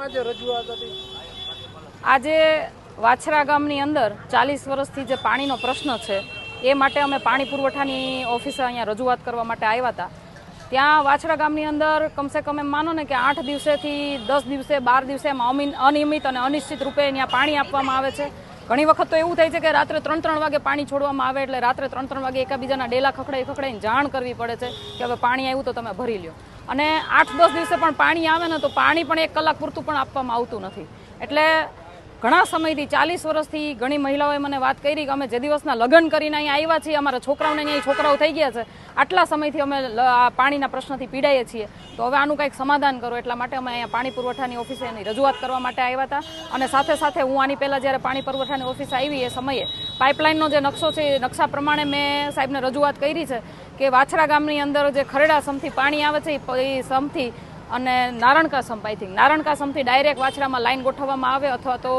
આજે રજૂઆત હતી? આજે વાછરા ગામની અંદર 40 વર્ષથી જે પાણીનો પ્રશ્ન છે એ માટે અમે પાણી પુરવઠાની ઓફિસે અહીંયા રજૂઆત કરવા માટે આવ્યા હતા. ત્યાં વાછરા ગામની અંદર કમસે કમ એમ માનો ને કે 8 દિવસેથી 10 દિવસે 12 દિવસે અનિયમિત અને અનિશ્ચિત રૂપે ત્યાં પાણી આપવામાં આવે છે. ઘણી વખત તો એવું થાય છે કે રાત્રે 3-3 વાગે પાણી છોડવામાં આવે એટલે રાત્રે 3-3 વાગે એકાબીજાના ડેલા ખખડાઈને જાણ કરવી પડે છે કે હવે પાણી આવ્યું તો તમે ભરી લ્યો. અને 8-10 દિવસે પણ પાણી આવે ને તો પાણી પણ 1 કલાક પૂરતું પણ આપવામાં આવતું નથી. એટલે ઘણા સમયથી 40 વર્ષથી ઘણી મહિલાઓએ મને વાત કરી કે અમે જે દિવસના લગ્ન કરીને અહીંયા આવ્યા છીએ, અમારા છોકરાઓને અહીંયા છોકરાઓ થઈ ગયા છે, આટલા સમયથી અમે પાણીના પ્રશ્નથી પીડાઈએ છીએ, તો હવે આનું કંઈક સમાધાન કરો. એટલા માટે અમે અહીંયા પાણી પુરવઠાની ઓફિસે એની રજૂઆત કરવા માટે આવ્યા હતા. અને સાથે સાથે હું આની પહેલાં જ્યારે પાણી પુરવઠાની ઓફિસે આવી એ સમયે પાઇપલાઇનનો જે નકશો છે એ નકશા પ્રમાણે મેં સાહેબને રજૂઆત કરી છે કે વાછરા ગામની અંદર જે ખરેડા સમથી પાણી આવે છે એ સમથી અને નારણકા સંપ, આઈ થિંક નારણકા સમથી ડાયરેક્ટ વાછરામાં લાઈન ગોઠવવામાં આવે, અથવા તો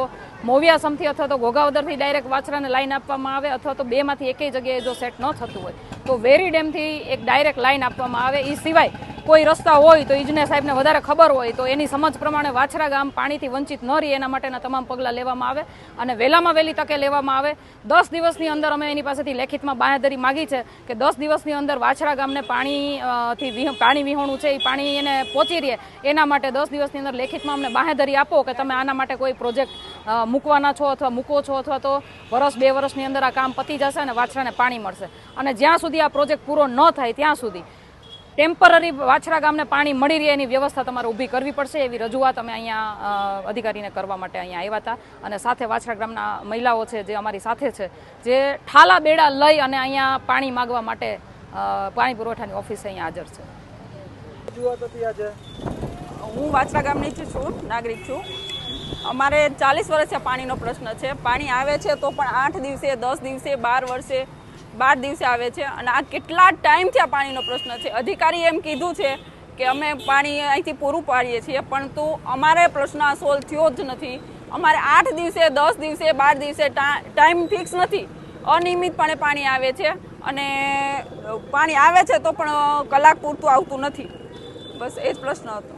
મોવિયા સમથી અથવા તો ઘોઘાવદરથી ડાયરેક્ટ વાછરાને લાઈન આપવામાં આવે, અથવા તો બેમાંથી એકેય જગ્યાએ જો સેટ ન થતું હોય તો વેરી ડેમથી એક ડાયરેક્ટ લાઈન આપવામાં આવે. એ સિવાય કોઈ રસ્તા હોય તો ઇજનેર સાહેબને વધારે ખબર હોય તો એની સમજ પ્રમાણે વાછરા ગામ પાણીથી વંચિત ન રહે એના માટેના તમામ પગલાં લેવામાં આવે અને વહેલામાં વહેલી તકે લેવામાં આવે. 10 દિવસની અંદર અમે એની પાસેથી લેખિતમાં બાંહેધરી માગી છે કે 10 દિવસની અંદર વાછરા ગામને પાણી વિહોણું છે એ પાણી એને પહોંચી રહે એના માટે 10 દિવસની અંદર લેખિતમાં અમને બાંહેધરી આપો કે તમે આના માટે કોઈ પ્રોજેક્ટ મૂકવાના છો અથવા મૂકો છો, અથવા તો 1-2 વર્ષની અંદર આ કામ પતી જશે અને વાછરાને પાણી મળશે. અને જ્યાં સુધી આ પ્રોજેક્ટ પૂરો ન થાય ત્યાં સુધી ટેમ્પરરી વાછરા ગામને પાણી મળી રહે એની વ્યવસ્થા તમારે ઊભી કરવી પડશે. એવી રજૂઆત અમે અહીંયા અધિકારીને કરવા માટે અહીંયા આવ્યા હતા. અને સાથે વાછરા ગામના મહિલાઓ છે જે અમારી સાથે છે, જે ઠાલા બેડા લઈ અને અહીંયા પાણી માગવા માટે પાણી પુરવઠાની ઓફિસે અહીંયા હાજર છે. રજૂઆત હતી આજે? હું વાછરા ગામની જ છું, નાગરિક છું. અમારે 40 વર્ષથી પાણીનો પ્રશ્ન છે. પાણી આવે છે તો પણ 8 દિવસે, 10 દિવસે, 12 દિવસે આવે છે. અને આ કેટલા ટાઈમથી આ પાણીનો પ્રશ્ન છે. અધિકારીએ એમ કીધું છે કે અમે પાણી અહીંથી પૂરું પાડીએ છીએ, પરંતુ અમારે પ્રશ્ન આ સોલ્વ થયો જ નથી. અમારે 8 દિવસે, 10 દિવસે, 12 દિવસે ટાઈમ ફિક્સ નથી, અનિયમિતપણે પાણી આવે છે. અને પાણી આવે છે તો પણ કલાક પૂરતું આવતું નથી. બસ એ જ પ્રશ્ન હતો.